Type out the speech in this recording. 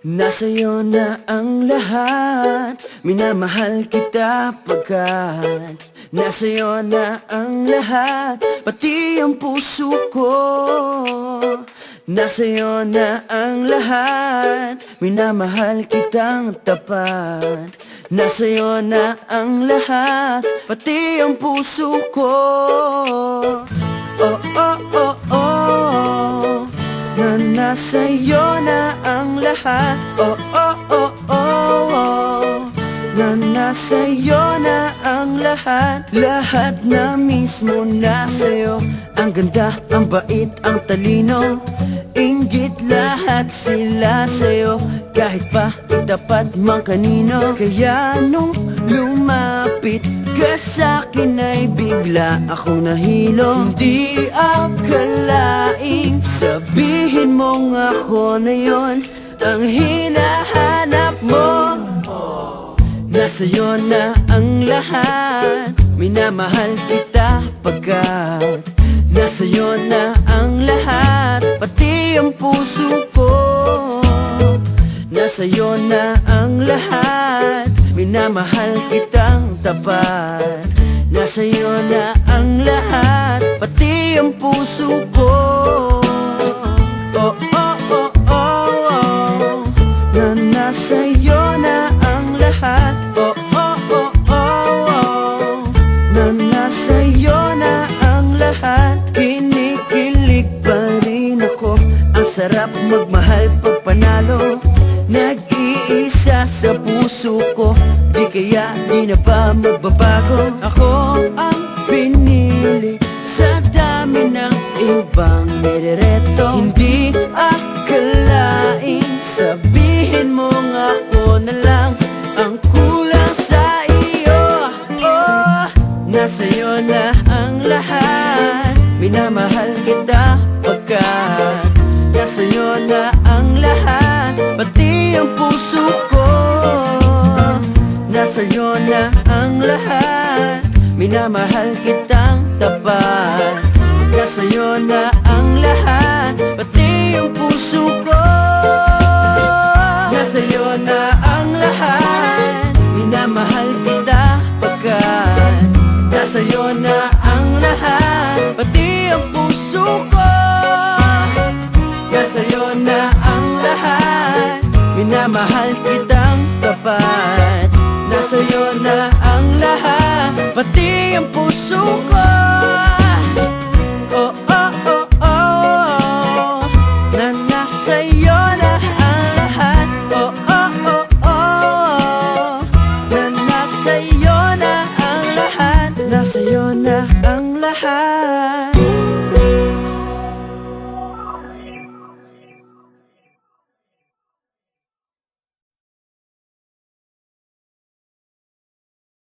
Nasa'yo na ang lahat, minamahal kita pagkat nasa'yo na ang lahat, pati ang puso ko. Nasa'yo na ang lahat, minamahal kitang tapat. Nasa'yo na ang lahat, pati ang puso ko. Oh, oh, oh, oh, na nasa'yo na ang lahat. Oh, oh, oh, oh, oh, na nasa'yo na ang lahat. Lahat na mismo nasa'yo. Ang ganda, ang bait, ang talino, inggit lahat sila sa'yo. Kahit pa itapat mang kanino. Kaya nung lumapit ka sa'kin ay bigla akong nahilo. Hindi akalaing sabihin mong ako na yon ang hinahanap mo. Nasa'yo na ang lahat, minamahal kita pagkat nasa'yo na ang lahat, pati ang puso ko. Nasa'yo na ang lahat, minamahal kitang tapat. Nasa'yo na ang lahat, pati ang puso ko. Oh, oh, oh, oh, oh, na nasa'yo na ang lahat. Oh, oh, oh, oh, oh, na nasa'yo na ang lahat. Kinikilig pa rin ako, ang sarap magmahal pag panalo. Nag-iisa sa puso ko, di kaya di na ba magbabago. Ako ang pinili sa dami ng ibang nirereto. Hindi akalaing sabihin mo nga ako na lang ang kulang sa iyo. Oh, nasa'yo na ang lahat, minamahal kita pagkat nasa'yo na ang lahat, pati ang puso ko. Nasa'yo na ang lahat, minamahal kitang tapat. Nasa'yo na ang lahat, pati ang puso ko. Nasa'yo na ang lahat, minamahal kita pagkat nasa'yo na ang lahat, pati ang puso ko. Nasa'yo na ang lahat, minamahal kitang tapat. Nasa'yo na ang lahat, pati ang puso ko. Oh, oh, oh, oh, oh, na nasa'yo na ang lahat. Oh, oh, oh, oh, oh, na nasa'yo na ang lahat. Nasa'yo na